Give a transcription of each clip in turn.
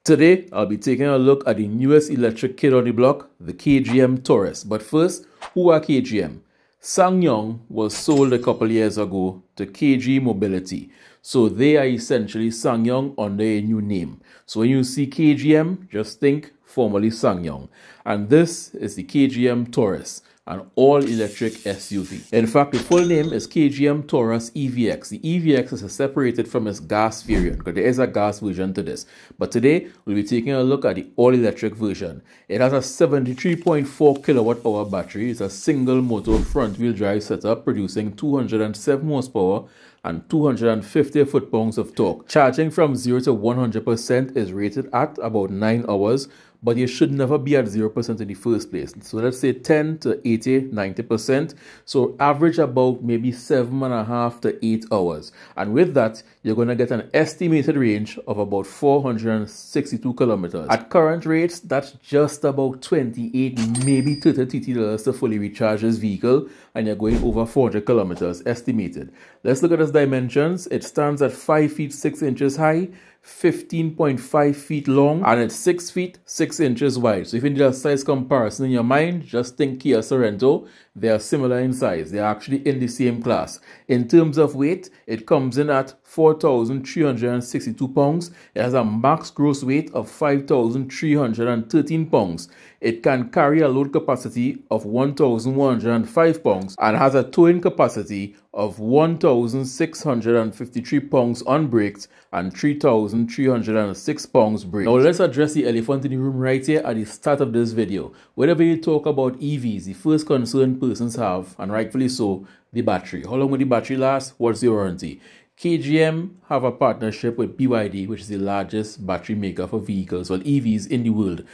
Today, I'll be taking a look at the newest electric kid on the block, the KGM Torres. But first, who are KGM? SsangYong was sold a couple years ago to KG Mobility. So they are essentially SsangYong under a new name. So when you see KGM, just think formerly SsangYong. And this is the KGM Torres, an all-electric SUV. In fact, the full name is KGM Torres EVX. The EVX is separated from its gas variant because there is a gas version to this. But today, we'll be taking a look at the all-electric version. It has a 73.4 kilowatt-hour battery. It's a single motor front-wheel drive setup producing 207 horsepower and 250 foot-pounds of torque. Charging from 0 to 100% is rated at about 9 hours, but you should never be at 0% in the first place. So let's say 10 to 80, 90%. So average about maybe 7.5 to 8 hours. And with that, you're going to get an estimated range of about 462 kilometers. At current rates, that's just about 28, maybe $30 to fully recharge this vehicle, and you're going over 400 kilometers estimated. Let's look at its dimensions. It stands at 5 feet 6 inches high, 15.5 feet long, and it's 6 feet 6 inches wide. So if you need a size comparison in your mind, just think Kia Sorento. They are similar in size. They are actually in the same class. In terms of weight, it comes in at 4,362 pounds. It has a max gross weight of 5,313 pounds. It can carry a load capacity of 1,105 pounds and has a towing capacity of 1,653 pounds on brakes and 3,306 pounds brake. Now let's address the elephant in the room right here at the start of this video. Whenever you talk about EVs, the first concern persons have, and rightfully so, the battery. How long will the battery last? What's the warranty? KGM have a partnership with BYD, which is the largest battery maker for vehicles, well, EVs in the world.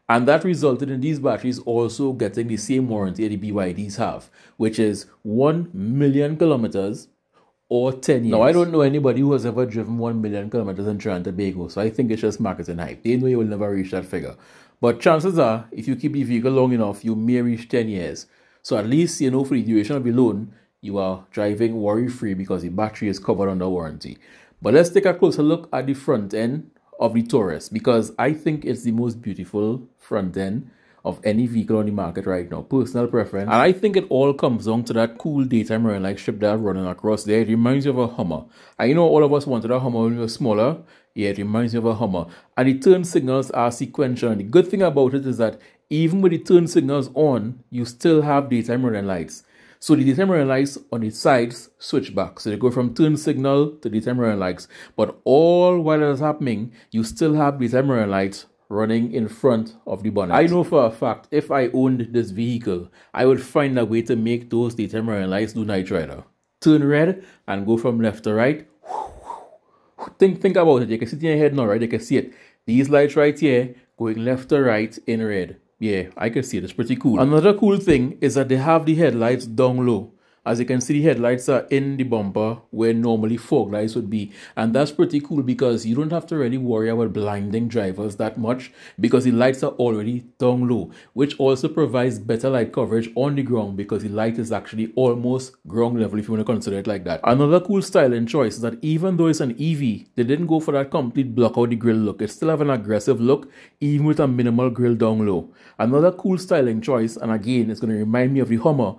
And that resulted in these batteries also getting the same warranty the BYDs have, which is 1 million kilometers or 10 years. Now, I don't know anybody who has ever driven 1 million kilometers in Trinidad Tobago, so I think it's just marketing hype. They know you will never reach that figure. But chances are, if you keep the vehicle long enough, you may reach 10 years. So at least, you know, for the duration of the loan, you are driving worry-free because the battery is covered under warranty. But let's take a closer look at the front end of the Torres, because I think it's the most beautiful front end of any vehicle on the market right now. Personal preference. And I think it all comes down to that cool daytime running light strip that running across there. It reminds you of a Hummer. I know all of us wanted a Hummer when we were smaller. Yeah, it reminds you of a Hummer. And the turn signals are sequential. And the good thing about it is that even with the turn signals on, you still have daytime running lights. So the daytime running lights on the sides switch back. So they go from turn signal to daytime running lights. But all while that is happening, you still have daytime running lights running in front of the bonnet. I know for a fact, if I owned this vehicle, I would find a way to make those daytime running lights do night rider. Turn red and go from left to right. Think about it. You can see it in your head now, right? You can see it. These lights right here going left to right in red. Yeah, I can see it. It's pretty cool. Another cool thing is that they have the headlights down low. As you can see, the headlights are in the bumper where normally fog lights would be. And that's pretty cool because you don't have to really worry about blinding drivers that much because the lights are already down low, which also provides better light coverage on the ground because the light is actually almost ground level if you want to consider it like that. Another cool styling choice is that even though it's an EV, they didn't go for that complete block out the grille look. It still have an aggressive look even with a minimal grille down low. Another cool styling choice, and again, it's going to remind me of the Hummer.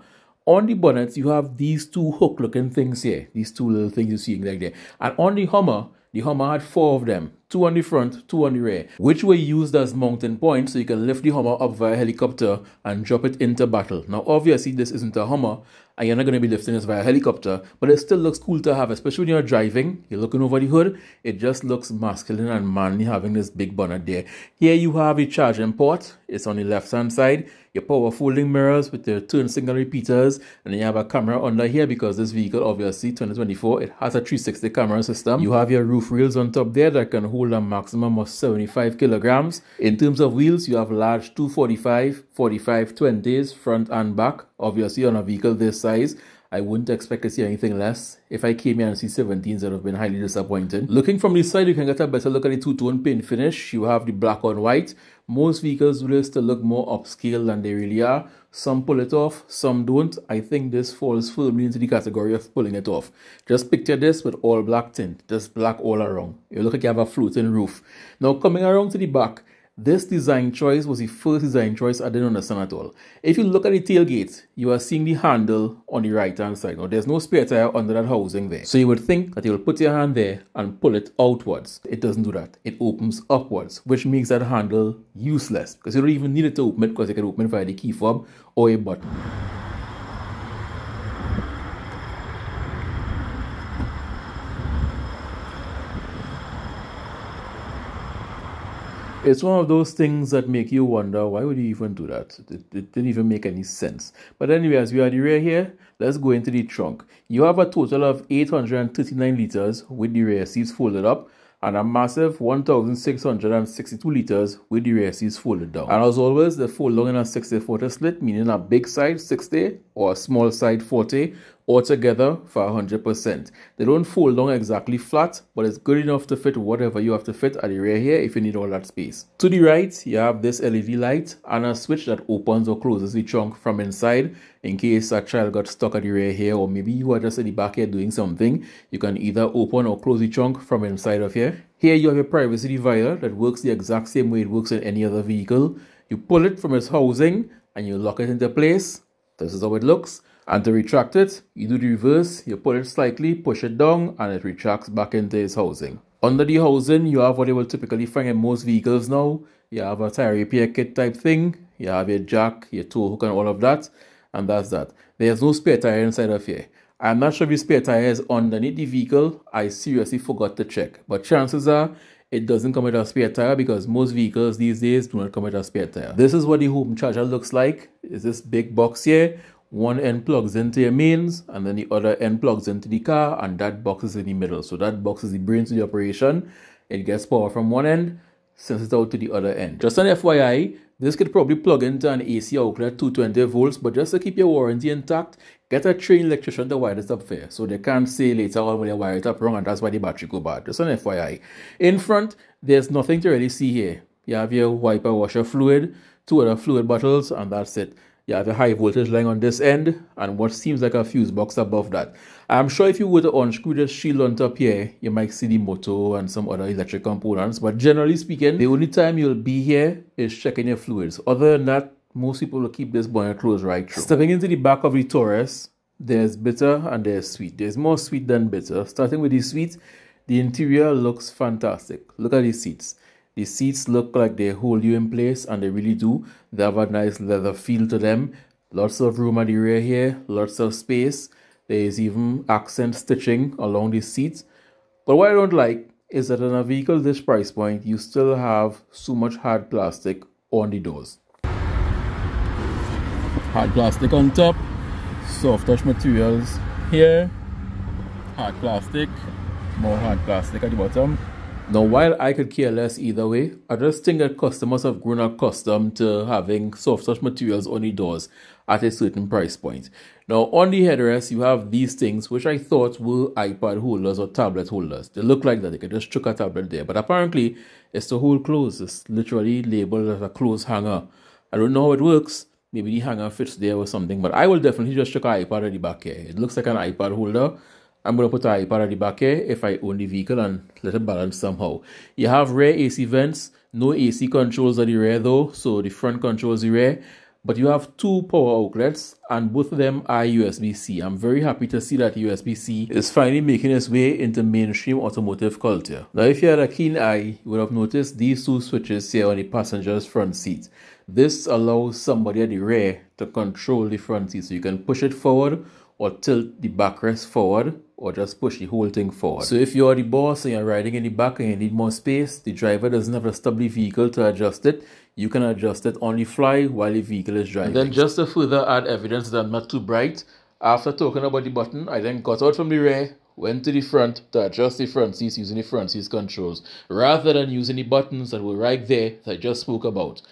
On the bonnet, you have these two hook-looking things here. These two little things you see like there. And on the Hummer had 4 of them. 2 on the front, 2 on the rear, which were used as mounting points so you can lift the Hummer up via helicopter and drop it into battle. Now, obviously, this isn't a Hummer, and you're not going to be lifting this via helicopter, but it still looks cool to have, especially when you're driving, you're looking over the hood, it just looks masculine and manly having this big bonnet there. Here you have a charging port. It's on the left-hand side. Your power folding mirrors with the turn signal repeaters, and then you have a camera under here because this vehicle, obviously 2024, it has a 360 camera system. You have your roof rails on top there that can hold a maximum of 75 kilograms. In terms of wheels, you have large 245, 45, 20s front and back, obviously on a vehicle this size. I wouldn't expect to see anything less. If I came here and see 17s, that would have been highly disappointing. Looking from this side, you can get a better look at the two-tone paint finish. You have the black on white. Most vehicles will still look more upscale than they really are. Some pull it off, some don't. I think this falls firmly into the category of pulling it off. Just picture this with all black tint, just black all around. You look like you have a floating roof. Now coming around to the back, this design choice was the first design choice I didn't understand at all. If you look at the tailgate, you are seeing the handle on the right hand side. Now there's no spare tire under that housing there. So you would think that you will put your hand there and pull it outwards. It doesn't do that. It opens upwards, which makes that handle useless because you don't even need it to open it because you can open it via the key fob or a button. It's one of those things that make you wonder, why would you even do that? It didn't even make any sense. But anyway, as we are at the rear here, let's go into the trunk. You have a total of 839 liters with the rear seats folded up and a massive 1,662 liters with the rear seats folded down. And as always, they fold down in a 60-40 split, meaning a big side 60 or a small side 40, altogether for 100%. They don't fold down exactly flat, but it's good enough to fit whatever you have to fit at the rear here if you need all that space. To the right, you have this LED light and a switch that opens or closes the trunk from inside in case a child got stuck at the rear here, or maybe you are just at the back here doing something. You can either open or close the trunk from inside of here. Here you have a privacy divider that works the exact same way it works in any other vehicle. You pull it from its housing and you lock it into place. This is how it looks. And to retract it, you do the reverse, you pull it slightly, push it down, and it retracts back into its housing. Under the housing, you have what you will typically find in most vehicles now. You have a tire repair kit type thing, you have your jack, your tow hook, and all of that, and that's that. There's no spare tire inside of here. I'm not sure if the spare tire is underneath the vehicle. I seriously forgot to check, but chances are it doesn't come with a spare tire because most vehicles these days do not come with a spare tire. This is what the home charger looks like. It's this big box here. One end plugs into your mains and then the other end plugs into the car, and that box is in the middle. So that box is the brains of the operation. It gets power from one end, sends it out to the other end. Just an FYI, this could probably plug into an AC outlet 220 volts, but just to keep your warranty intact, get a trained electrician to wire this up fair, so they can't say later on when they wire it up wrong and that's why the battery go bad. Just an FYI. In front, there's nothing to really see here. You have your wiper washer fluid, two other fluid bottles, and that's it. You have a high voltage line on this end and what seems like a fuse box above that. I'm sure if you were to unscrew this shield on top here, you might see the motor and some other electric components. But generally speaking, the only time you'll be here is checking your fluids. Other than that, most people will keep this bonnet closed right through. Stepping into the back of the Taurus, there's bitter and there's sweet. There's more sweet than bitter. Starting with the sweet, the interior looks fantastic. Look at these seats. The seats look like they hold you in place, and they really do. They have a nice leather feel to them. Lots of room at the rear here, lots of space. There is even accent stitching along the seats. But what I don't like is that in a vehicle this price point, you still have so much hard plastic on the doors. Hard plastic on top, soft touch materials here, hard plastic, more hard plastic at the bottom. Now, while I could care less either way, I just think that customers have grown accustomed to having soft touch materials on the doors at a certain price point. Now, on the headrest, you have these things, which I thought were iPad holders or tablet holders. They look like that. You can just chuck a tablet there. But apparently, it's to hold clothes. It's literally labeled as a clothes hanger. I don't know how it works. Maybe the hanger fits there or something. But I will definitely just chuck an iPad at the back here. It looks like an iPad holder. I'm going to put an iPad at the back here if I own the vehicle and let it balance somehow. You have rear AC vents, no AC controls at the rear though, so the front controls the rear. But you have two power outlets and both of them are USB-C. I'm very happy to see that USB-C is finally making its way into mainstream automotive culture. Now if you had a keen eye, you would have noticed these two switches here on the passenger's front seat. This allows somebody at the rear to control the front seat, so you can push it forward or tilt the backrest forward, or just push the whole thing forward. So if you're the boss and you're riding in the back and you need more space, the driver doesn't have to stop the vehicle to adjust it. You can adjust it on the fly while the vehicle is driving. And then just to further add evidence that I'm not too bright, after talking about the button, I then got out from the rear, went to the front to adjust the front seats using the front seats controls, rather than using the buttons that were right there that I just spoke about.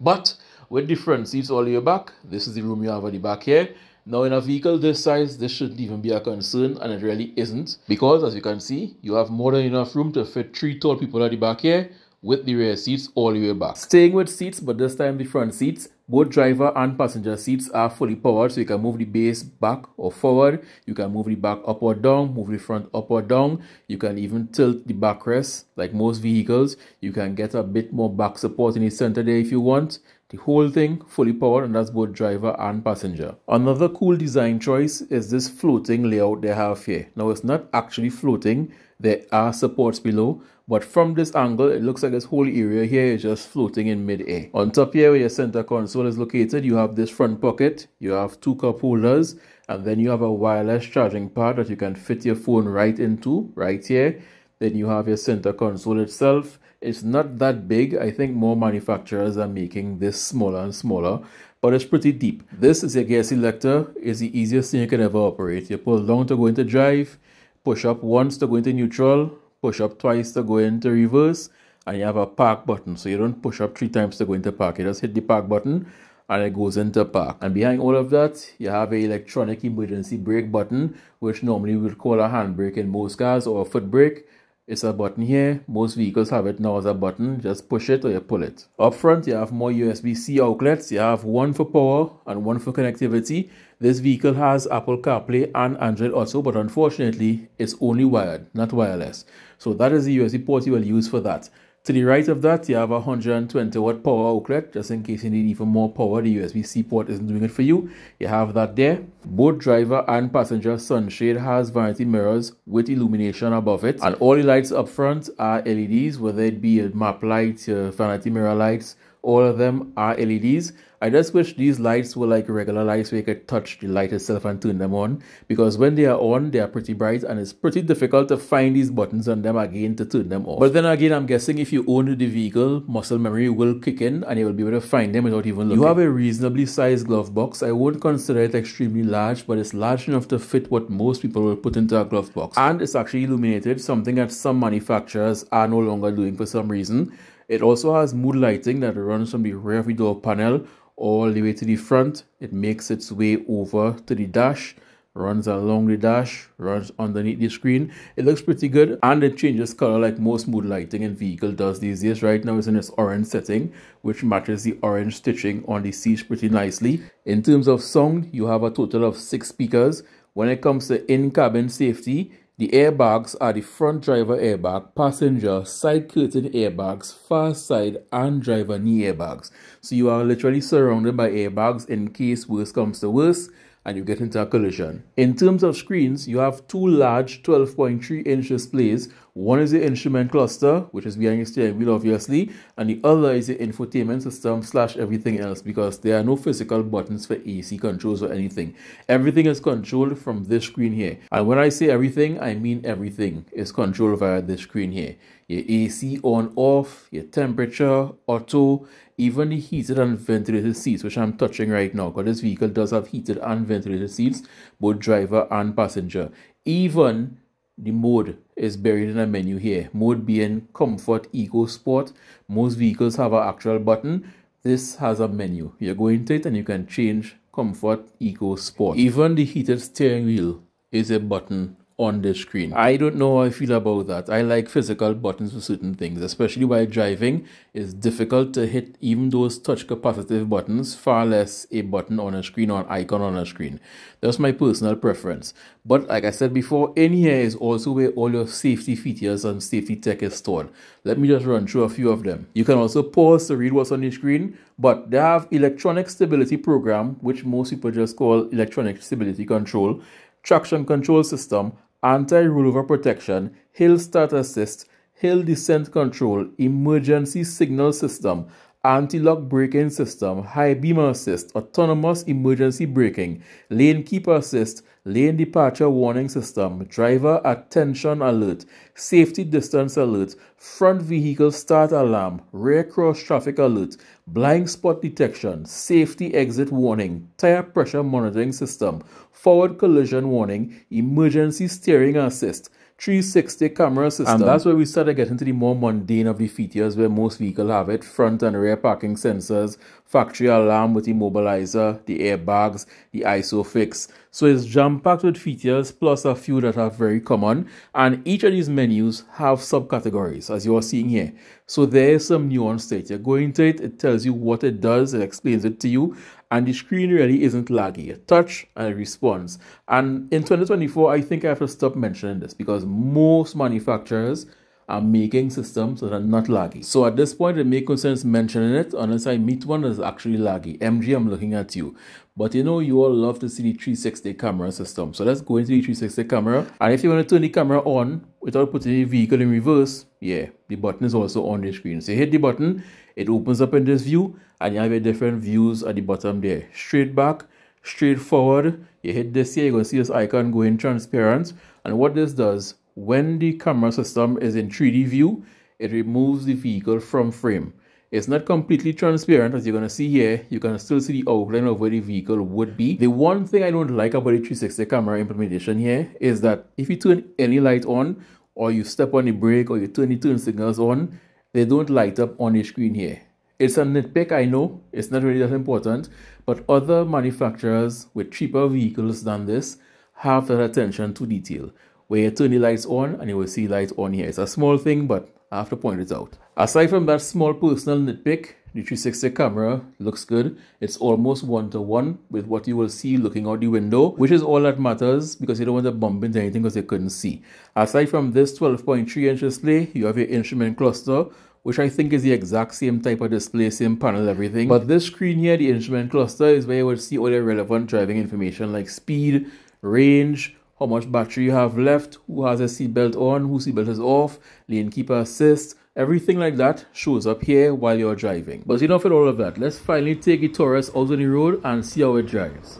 But with the front seats all the way back, this is the room you have at the back here. Now in a vehicle this size, this shouldn't even be a concern, and it really isn't, because as you can see, you have more than enough room to fit 3 tall people at the back here, with the rear seats all the way back. Staying with seats, but this time the front seats, both driver and passenger seats are fully powered, so you can move the base back or forward, you can move the back up or down, move the front up or down, you can even tilt the backrest like most vehicles, you can get a bit more back support in the center there if you want. The whole thing fully powered, and that's both driver and passenger. Another cool design choice is this floating layout they have here. Now it's not actually floating, there are supports below, but from this angle it looks like this whole area here is just floating in mid-air. On top here where your center console is located, you have this front pocket, you have 2 cup holders, and then you have a wireless charging pad that you can fit your phone right into, right here. Then you have your center console itself. It's not that big. I think more manufacturers are making this smaller and smaller, but it's pretty deep. This is your gear selector. It's the easiest thing you can ever operate. You pull down to go into drive, push up once to go into neutral, push up twice to go into reverse, and you have a park button. So you don't push up 3 times to go into park. You just hit the park button and it goes into park. And behind all of that, you have an electronic emergency brake button, which normally we would call a handbrake in most cars, or a foot brake. It's a button here. Most vehicles have it now as a button. Just push it or you pull it. Up front, you have more USB-C outlets. You have one for power and one for connectivity. This vehicle has Apple CarPlay and Android Auto, but unfortunately, it's only wired, not wireless. So that is the USB port you will use for that. To the right of that, you have a 120 watt power outlet, just in case you need even more power. The USB-C port isn't doing it for you. You have that there. Both driver and passenger sunshade has vanity mirrors with illumination above it. And all the lights up front are LEDs, whether it be a map light, vanity mirror lights, all of them are LEDs. I just wish these lights were like regular lights where you could touch the light itself and turn them on, because when they are on, they are pretty bright and it's pretty difficult to find these buttons on them again to turn them off. But then again, I'm guessing if you own the vehicle, muscle memory will kick in and you will be able to find them without even looking. You have a reasonably sized glove box. I won't consider it extremely large, but it's large enough to fit what most people will put into a glove box. And it's actually illuminated, something that some manufacturers are no longer doing for some reason. It also has mood lighting that runs from the rear of the door panel all the way to the front. It makes its way over to the dash, runs along the dash, runs underneath the screen. It looks pretty good, and it changes color like most mood lighting in vehicle does these days. Right now it's in its orange setting, which matches the orange stitching on the seats pretty nicely. In terms of sound, you have a total of 6 speakers. When it comes to in-cabin safety, the airbags are the front driver airbag, passenger, side curtain airbags, far side and driver knee airbags. So you are literally surrounded by airbags in case worse comes to worse and you get into a collision. In terms of screens, you have 2 large 12.3-inch displays. One is the instrument cluster, which is behind your steering wheel obviously, and the other is the infotainment system / everything else, because there are no physical buttons for AC controls or anything. Everything is controlled from this screen here. And when I say everything, I mean everything is controlled via this screen here. Your AC on off, your temperature, auto, even the heated and ventilated seats, which I'm touching right now, because this vehicle does have heated and ventilated seats, both driver and passenger. Even the mode is buried in a menu here. Mode being Comfort, Eco, Sport. Most vehicles have an actual button. This has a menu. You go into it and you can change Comfort, Eco, Sport. Even the heated steering wheel is a button on the screen. I don't know how I feel about that. I like physical buttons for certain things, especially while driving. It's difficult to hit even those touch capacitive buttons, far less a button on a screen or an icon on a screen. That's my personal preference. But like I said before, in here is also where all your safety features and safety tech is stored. Let me just run through a few of them. You can also pause to read what's on the screen, but they have electronic stability program, which most people just call electronic stability control, traction control system, anti-rollover protection, hill start assist, hill descent control, emergency signal system, anti-lock braking system, high beam assist, autonomous emergency braking, lane keeper assist, lane departure warning system, driver attention alert, safety distance alert, front vehicle start alarm, rear cross traffic alert, blind spot detection, safety exit warning, tire pressure monitoring system, forward collision warning, emergency steering assist, 360 camera system. And that's where we started getting to the more mundane of the features where most vehicles have it. Front and rear parking sensors, factory alarm with immobilizer, the airbags, the ISOFIX. So it's jam-packed with features plus a few that are very common. And each of these menus have subcategories as you are seeing here. So there is some nuance to it. You go into it, it tells you what it does, it explains it to you. And the screen really isn't laggy. You touch and it responds. And in 2024, I think I have to stop mentioning this because most manufacturers are making systems that are not laggy. So at this point, it makes no sense mentioning it unless I meet one that is actually laggy. MG, I'm looking at you. But you know, you all love to see the 360 camera system. So let's go into the 360 camera. And if you want to turn the camera on without putting the vehicle in reverse, yeah, the button is also on the screen. So you hit the button, it opens up in this view, and you have your different views at the bottom there. Straight back, straight forward. You hit this here, you're going to see this icon going transparent. And what this does, when the camera system is in 3D view, it removes the vehicle from frame. It's not completely transparent, as you're going to see here. You can still see the outline of where the vehicle would be. The one thing I don't like about the 360 camera implementation here is that if you turn any light on, or you step on the brake, or you turn the turn signals on, they don't light up on the screen here. It's a nitpick, I know. It's not really that important. But other manufacturers with cheaper vehicles than this have that attention to detail, where you turn the lights on and you will see lights on here. It's a small thing, but I have to point it out. Aside from that small personal nitpick, the 360 camera looks good. It's almost one-to-one with what you will see looking out the window, which is all that matters because you don't want to bump into anything because you couldn't see. Aside from this 12.3-inch display, you have your instrument cluster, which I think is the exact same type of display, same panel, everything. But this screen here, the instrument cluster, is where you will see all the relevant driving information like speed, range, how much battery you have left, who has a seatbelt on, whose seatbelt is off, lane keeper assist, everything like that shows up here while you're driving. But enough with all of that. Let's finally take the Taurus out on the road and see how it drives.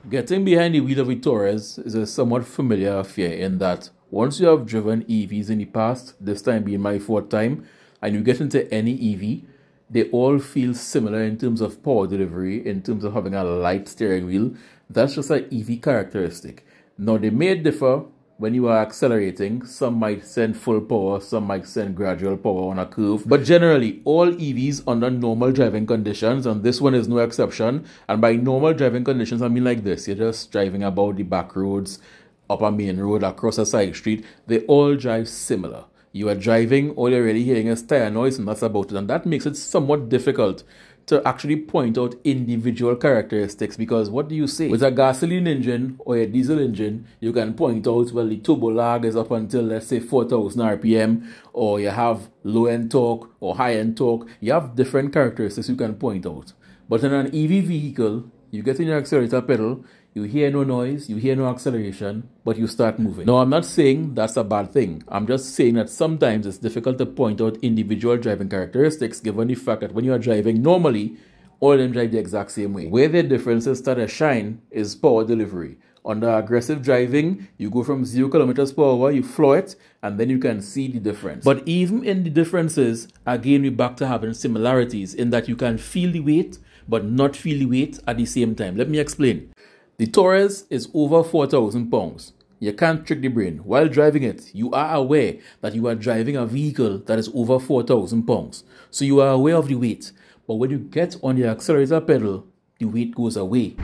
Getting behind the wheel of the Taurus is a somewhat familiar affair in that once you have driven EVs in the past, this time being my 4th time, and you get into any EV, they all feel similar in terms of power delivery, in terms of having a light steering wheel. That's just an EV characteristic. Now, they may differ when you are accelerating. Some might send full power, some might send gradual power on a curve. But generally, all EVs under normal driving conditions, and this one is no exception. And by normal driving conditions, I mean like this. You're just driving about the back roads, up a main road, across a side street. They all drive similar. You are driving, all you're really hearing is tire noise, and that's about it. And that makes it somewhat difficult to actually point out individual characteristics, because what do you say? With a gasoline engine or a diesel engine, you can point out, well, the turbo lag is up until, let's say, 4,000 RPM, or you have low-end torque or high-end torque. You have different characteristics you can point out. But in an EV vehicle, you get in your accelerator pedal, you hear no noise, you hear no acceleration, but you start moving. Now, I'm not saying that's a bad thing. I'm just saying that sometimes it's difficult to point out individual driving characteristics given the fact that when you are driving normally, all of them drive the exact same way. Where the differences start to shine is power delivery. Under aggressive driving, you go from 0 kilometers per hour, you floor it, and then you can see the difference. But even in the differences, again, we're back to having similarities in that you can feel the weight, but not feel the weight at the same time. Let me explain. The Taurus is over 4,000 pounds. You can't trick the brain. While driving it, you are aware that you are driving a vehicle that is over 4,000 pounds. So you are aware of the weight. But when you get on the accelerator pedal, the weight goes away.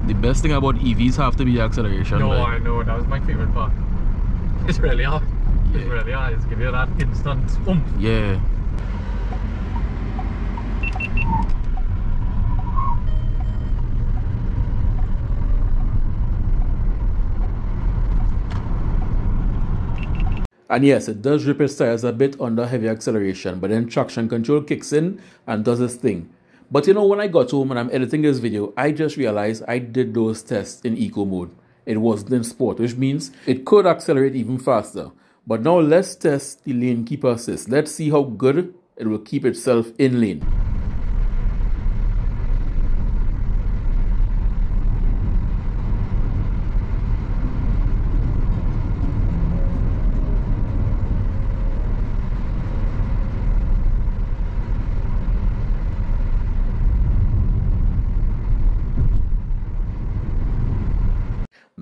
The best thing about EVs have to be the acceleration. No, I know, that was my favourite part. It's really hard. Yeah. It's really hard. It's give you that instant oomph. Yeah. And yes, it does rip its tires a bit under heavy acceleration, but then traction control kicks in and does its thing. But you know, when I got home and I'm editing this video, I just realized I did those tests in eco mode. It wasn't in sport, which means it could accelerate even faster. But now let's test the lane keeper assist. Let's see how good it will keep itself in lane.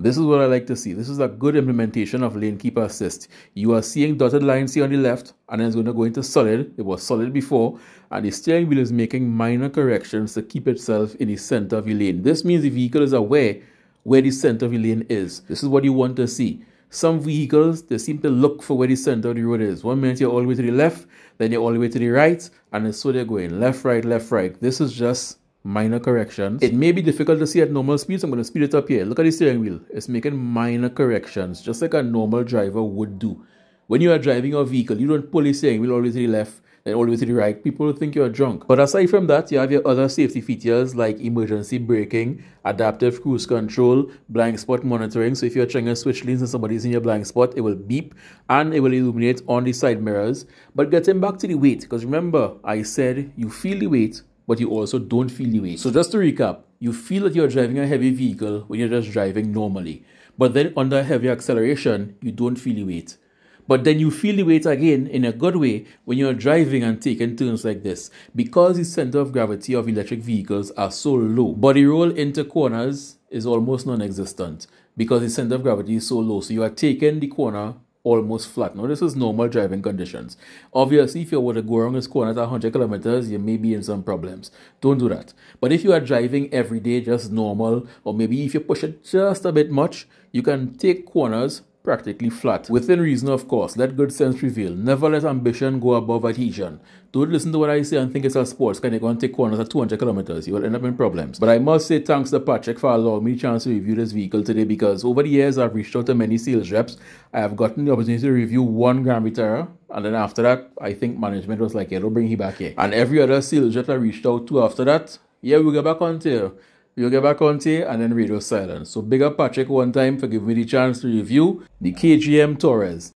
this is what I like to see. This is a good implementation of lane keeper assist. You are seeing dotted lines here on the left, and then it's going to go into solid. It was solid before, and the steering wheel is making minor corrections to keep itself in the center of your lane. This means the vehicle is aware where the center of your lane is. This is what you want to see. Some vehicles, they seem to look for where the center of the road is. One minute you're all the way to the left, then you're all the way to the right, and so they're going left, right, left, right. This is just minor corrections. It may be difficult to see at normal speed, so I'm going to speed it up here. Look at the steering wheel. It's making minor corrections, just like a normal driver would do. When you are driving your vehicle, you don't pull the steering wheel all the way to the left, then all the way to the right. People think you're drunk. But aside from that, you have your other safety features like emergency braking, adaptive cruise control, blind spot monitoring. So if you're trying to switch lanes and somebody's in your blind spot, it will beep and it will illuminate on the side mirrors. But getting back to the weight, because remember, I said you feel the weight, but you also don't feel the weight. So just to recap, you feel that you're driving a heavy vehicle when you're just driving normally. But then under heavy acceleration, you don't feel the weight. But then you feel the weight again in a good way when you're driving and taking turns like this. Because the center of gravity of electric vehicles are so low, body roll into corners is almost non-existent because the center of gravity is so low. So you are taking the corner almost flat. Now this is normal driving conditions. Obviously, if you were to go around this corner at 100 kilometers, you may be in some problems. Don't do that. But if you are driving every day just normal, or maybe if you push it just a bit much, you can take corners practically flat. Within reason, of course. Let good sense prevail. Never let ambition go above adhesion. Don't listen to what I say and think it's a sports. Can you go and take corners at 200 kilometers? You will end up in problems. But I must say thanks to Patrick for allowing me a chance to review this vehicle today, because over the years I've reached out to many sales reps. I have gotten the opportunity to review one Grand Vitara, and then after that, I think management was like, yeah, don't bring him back here. And every other sales rep I reached out to after that, yeah, we'll get back on to You'll get back on here and then radio silence. So big up Patrick one time for giving me the chance to review the KGM Torres.